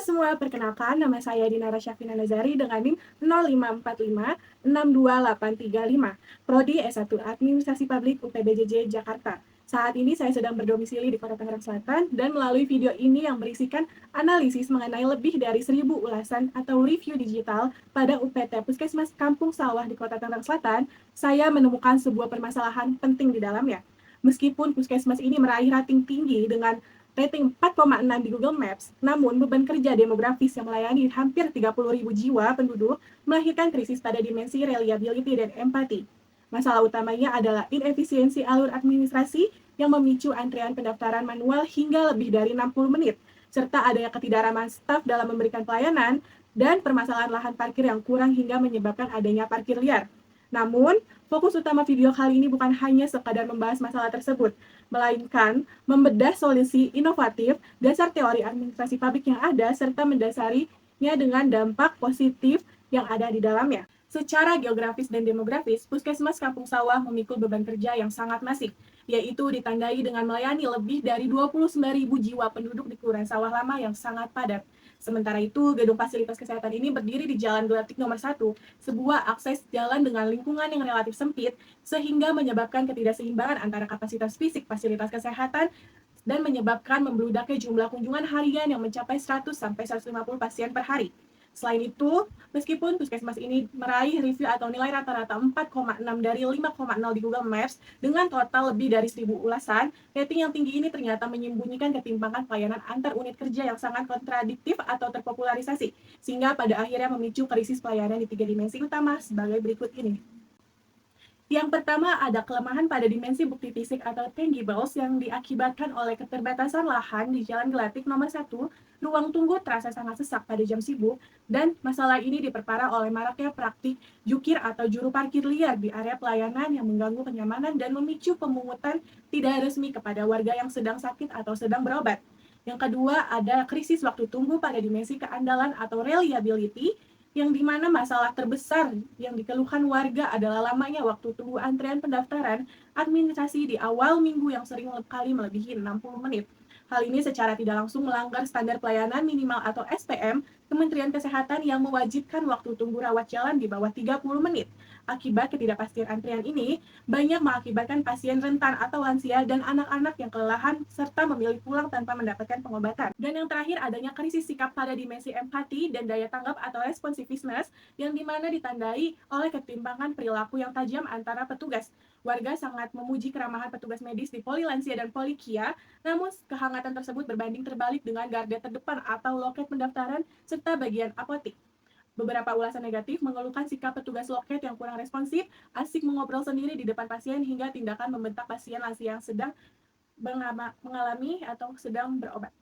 semua, perkenalkan nama saya Dinara Syafina Nazari dengan NIM 05456285, Prodi S1 Administrasi Publik UPBJJ Jakarta. Saat ini saya sedang berdomisili di Kota Tangerang Selatan dan melalui video ini yang berisikan analisis mengenai lebih dari 1.000 ulasan atau review digital pada UPT Puskesmas Kampung Sawah di Kota Tangerang Selatan, saya menemukan sebuah permasalahan penting di dalamnya. Meskipun Puskesmas ini meraih rating tinggi dengan rating 4,6 di Google Maps, namun beban kerja demografis yang melayani hampir 30.000 jiwa penduduk melahirkan krisis pada dimensi reliability dan empati. Masalah utamanya adalah inefisiensi alur administrasi yang memicu antrean pendaftaran manual hingga lebih dari 60 menit, serta adanya ketidakramah staf dalam memberikan pelayanan dan permasalahan lahan parkir yang kurang hingga menyebabkan adanya parkir liar. Namun, fokus utama video kali ini bukan hanya sekadar membahas masalah tersebut, melainkan membedah solusi inovatif, dasar teori administrasi publik yang ada, serta mendasarinya dengan dampak positif yang ada di dalamnya. Secara geografis dan demografis, Puskesmas Kampung Sawah memikul beban kerja yang sangat masif, yaitu ditandai dengan melayani lebih dari 29.000 jiwa penduduk di Kelurahan Sawah Lama yang sangat padat. Sementara itu, gedung fasilitas kesehatan ini berdiri di Jalan Gelatik nomor 1, sebuah akses jalan dengan lingkungan yang relatif sempit, sehingga menyebabkan ketidakseimbangan antara kapasitas fisik fasilitas kesehatan dan menyebabkan membludaknya jumlah kunjungan harian yang mencapai 100-150 pasien per hari. Selain itu, meskipun Puskesmas ini meraih review atau nilai rata-rata 4,6 dari 5,0 di Google Maps dengan total lebih dari 1.000 ulasan, rating yang tinggi ini ternyata menyembunyikan ketimpangan pelayanan antar unit kerja yang sangat kontradiktif atau terpopularisasi, sehingga pada akhirnya memicu krisis pelayanan di 3 dimensi utama sebagai berikut ini. Yang pertama, ada kelemahan pada dimensi bukti fisik atau tangibles yang diakibatkan oleh keterbatasan lahan di Jalan Gelatik nomor 1, ruang tunggu terasa sangat sesak pada jam sibuk, dan masalah ini diperparah oleh maraknya praktik jukir atau juru parkir liar di area pelayanan yang mengganggu kenyamanan dan memicu pemungutan tidak resmi kepada warga yang sedang sakit atau sedang berobat. Yang kedua, ada krisis waktu tunggu pada dimensi keandalan atau reliability, yang dimana masalah terbesar yang dikeluhkan warga adalah lamanya waktu tunggu antrean pendaftaran administrasi di awal minggu yang sering kali melebihi 60 menit. Hal ini secara tidak langsung melanggar standar pelayanan minimal atau SPM Kementerian Kesehatan yang mewajibkan waktu tunggu rawat jalan di bawah 30 menit. Akibat ketidakpastian antrian ini, banyak mengakibatkan pasien rentan atau lansia dan anak-anak yang kelelahan serta memilih pulang tanpa mendapatkan pengobatan. Dan yang terakhir, adanya krisis sikap pada dimensi empati dan daya tanggap atau responsiveness yang dimana ditandai oleh ketimpangan perilaku yang tajam antara petugas. Warga sangat memuji keramahan petugas medis di Poli Lansia dan Poli Kia, namun kehangatan tersebut berbanding terbalik dengan garda terdepan atau loket pendaftaran serta bagian apotik. Beberapa ulasan negatif mengeluhkan sikap petugas loket yang kurang responsif, asik mengobrol sendiri di depan pasien, hingga tindakan membentak pasien lansia yang sedang mengalami atau sedang berobat.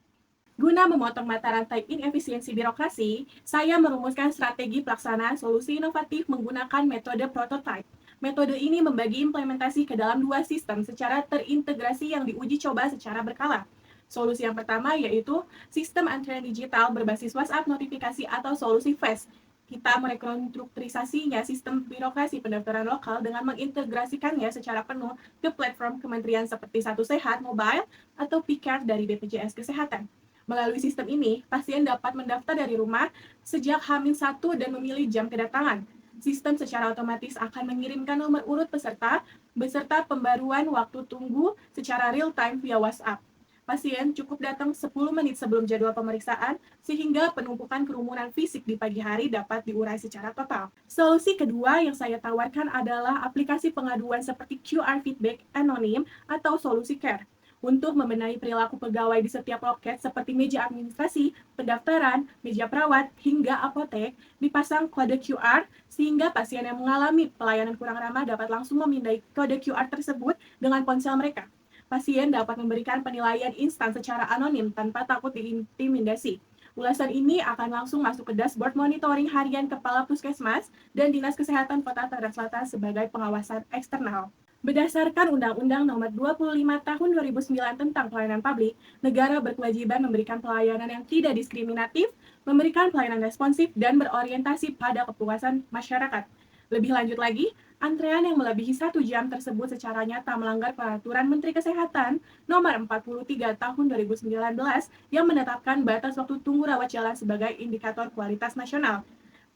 Guna memotong mata rantai inefisiensi birokrasi, saya merumuskan strategi pelaksanaan solusi inovatif menggunakan metode prototype. Metode ini membagi implementasi ke dalam 2 sistem secara terintegrasi yang diuji coba secara berkala. Solusi yang pertama yaitu sistem antrean digital berbasis WhatsApp notifikasi atau solusi FAST. Kita merekonstruksikannya sistem birokrasi pendaftaran lokal dengan mengintegrasikannya secara penuh ke platform kementerian seperti Satu Sehat Mobile atau Pcare dari BPJS Kesehatan. Melalui sistem ini, pasien dapat mendaftar dari rumah sejak H-1 dan memilih jam kedatangan. Sistem secara otomatis akan mengirimkan nomor urut peserta beserta pembaruan waktu tunggu secara real-time via WhatsApp. Pasien cukup datang 10 menit sebelum jadwal pemeriksaan, sehingga penumpukan kerumunan fisik di pagi hari dapat diurai secara total. Solusi kedua yang saya tawarkan adalah aplikasi pengaduan seperti QR Feedback Anonim atau solusi CARE. Untuk membenahi perilaku pegawai di setiap loket seperti meja administrasi, pendaftaran, meja perawat, hingga apotek, dipasang kode QR sehingga pasien yang mengalami pelayanan kurang ramah dapat langsung memindai kode QR tersebut dengan ponsel mereka. Pasien dapat memberikan penilaian instan secara anonim tanpa takut diintimidasi. Ulasan ini akan langsung masuk ke dashboard monitoring harian Kepala Puskesmas dan Dinas Kesehatan Kota Tangerang Selatan sebagai pengawasan eksternal. Berdasarkan Undang-Undang Nomor 25 Tahun 2009 tentang Pelayanan Publik, negara berkewajiban memberikan pelayanan yang tidak diskriminatif, memberikan pelayanan responsif, dan berorientasi pada kepuasan masyarakat. Lebih lanjut lagi, antrean yang melebihi 1 jam tersebut secara nyata melanggar peraturan Menteri Kesehatan nomor 43 tahun 2019 yang menetapkan batas waktu tunggu rawat jalan sebagai indikator kualitas nasional.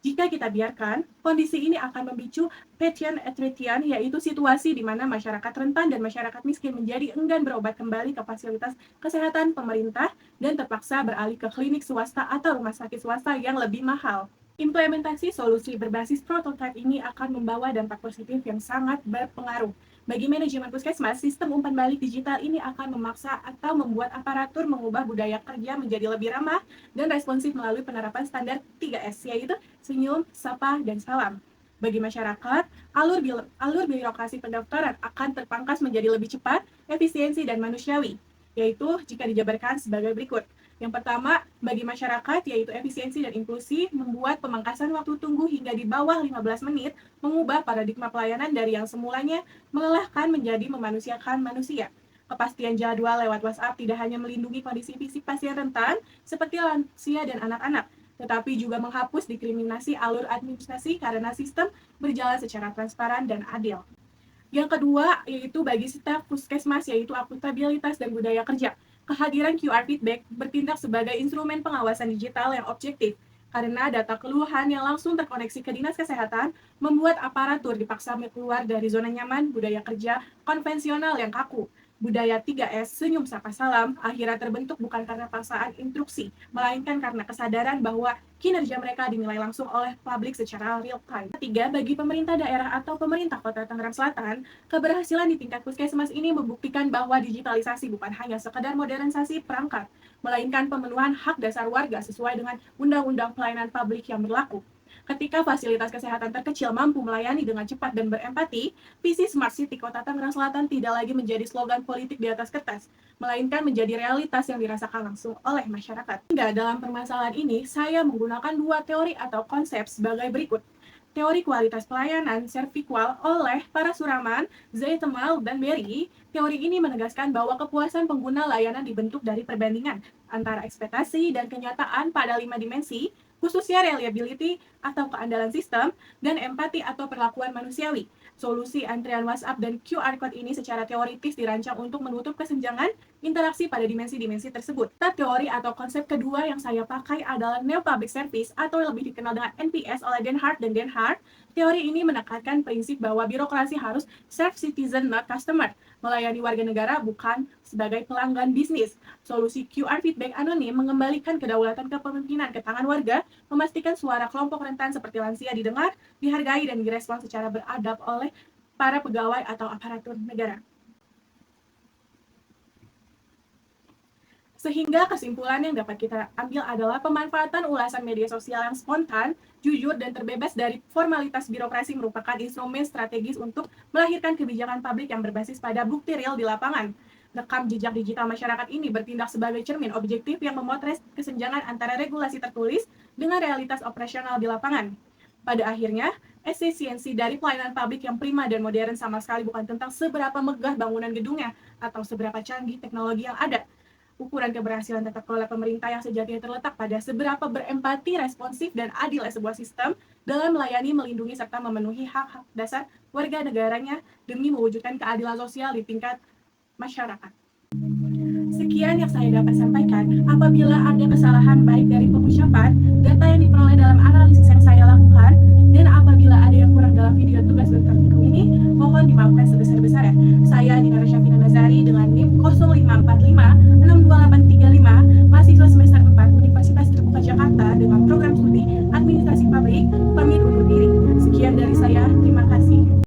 Jika kita biarkan, kondisi ini akan memicu patient attrition, yaitu situasi di mana masyarakat rentan dan masyarakat miskin menjadi enggan berobat kembali ke fasilitas kesehatan pemerintah dan terpaksa beralih ke klinik swasta atau rumah sakit swasta yang lebih mahal. Implementasi solusi berbasis prototipe ini akan membawa dampak positif yang sangat berpengaruh. Bagi manajemen puskesmas, sistem umpan balik digital ini akan memaksa atau membuat aparatur mengubah budaya kerja menjadi lebih ramah dan responsif melalui penerapan standar 3S, yaitu senyum, sapa, dan salam. Bagi masyarakat, alur birokrasi pendaftaran akan terpangkas menjadi lebih cepat, efisiensi, dan manusiawi, yaitu jika dijabarkan sebagai berikut. Yang pertama, bagi masyarakat, yaitu efisiensi dan inklusi, membuat pemangkasan waktu tunggu hingga di bawah 15 menit, mengubah paradigma pelayanan dari yang semulanya melelahkan menjadi memanusiakan manusia. Kepastian jadwal lewat WhatsApp tidak hanya melindungi kondisi fisik pasien rentan, seperti lansia dan anak-anak, tetapi juga menghapus diskriminasi alur administrasi karena sistem berjalan secara transparan dan adil. Yang kedua, yaitu bagi staf puskesmas, yaitu akuntabilitas dan budaya kerja. Kehadiran QR feedback bertindak sebagai instrumen pengawasan digital yang objektif, karena data keluhan yang langsung terkoneksi ke Dinas Kesehatan membuat aparatur dipaksa keluar dari zona nyaman budaya kerja konvensional yang kaku. Budaya 3S, senyum sapa salam, akhirnya terbentuk bukan karena paksaan instruksi, melainkan karena kesadaran bahwa kinerja mereka dinilai langsung oleh publik secara real time. Ketiga, bagi pemerintah daerah atau pemerintah Kota Tangerang Selatan, keberhasilan di tingkat puskesmas ini membuktikan bahwa digitalisasi bukan hanya sekedar modernisasi perangkat, melainkan pemenuhan hak dasar warga sesuai dengan Undang-Undang Pelayanan Publik yang berlaku. Ketika fasilitas kesehatan terkecil mampu melayani dengan cepat dan berempati, visi Smart City Kota Tangerang Selatan tidak lagi menjadi slogan politik di atas kertas, melainkan menjadi realitas yang dirasakan langsung oleh masyarakat. Hingga dalam permasalahan ini, saya menggunakan 2 teori atau konsep sebagai berikut. Teori kualitas pelayanan servikual oleh para Suraman, Zeitemal, dan Berry. Teori ini menegaskan bahwa kepuasan pengguna layanan dibentuk dari perbandingan antara ekspektasi dan kenyataan pada 5 dimensi, khususnya reliability atau keandalan sistem, dan empati atau perlakuan manusiawi. Solusi antrean WhatsApp dan QR Code ini secara teoritis dirancang untuk menutup kesenjangan interaksi pada dimensi-dimensi tersebut. Teori atau konsep kedua yang saya pakai adalah Neo Public Service atau lebih dikenal dengan NPS oleh Den Hart dan Den Hart. Teori ini menekankan prinsip bahwa birokrasi harus serve citizen not customer, melayani warga negara bukan sebagai pelanggan bisnis. Solusi QR feedback anonim mengembalikan kedaulatan kepemimpinan ke tangan warga, memastikan suara kelompok rentan seperti lansia didengar, dihargai, dan direspon secara beradab oleh para pegawai atau aparatur negara. Sehingga kesimpulan yang dapat kita ambil adalah pemanfaatan ulasan media sosial yang spontan, jujur, dan terbebas dari formalitas birokrasi merupakan instrumen strategis untuk melahirkan kebijakan publik yang berbasis pada bukti real di lapangan. Rekam jejak digital masyarakat ini bertindak sebagai cermin objektif yang memotret kesenjangan antara regulasi tertulis dengan realitas operasional di lapangan. Pada akhirnya, efisiensi dari pelayanan publik yang prima dan modern sama sekali bukan tentang seberapa megah bangunan gedungnya atau seberapa canggih teknologi yang ada. Ukuran keberhasilan tata kelola pemerintah yang sejatinya terletak pada seberapa berempati, responsif, dan adil sebuah sistem dalam melayani, melindungi, serta memenuhi hak-hak dasar warga negaranya demi mewujudkan keadilan sosial di tingkat masyarakat. Sekian yang saya dapat sampaikan. Apabila ada kesalahan baik dari pengucapan, data yang diperoleh dalam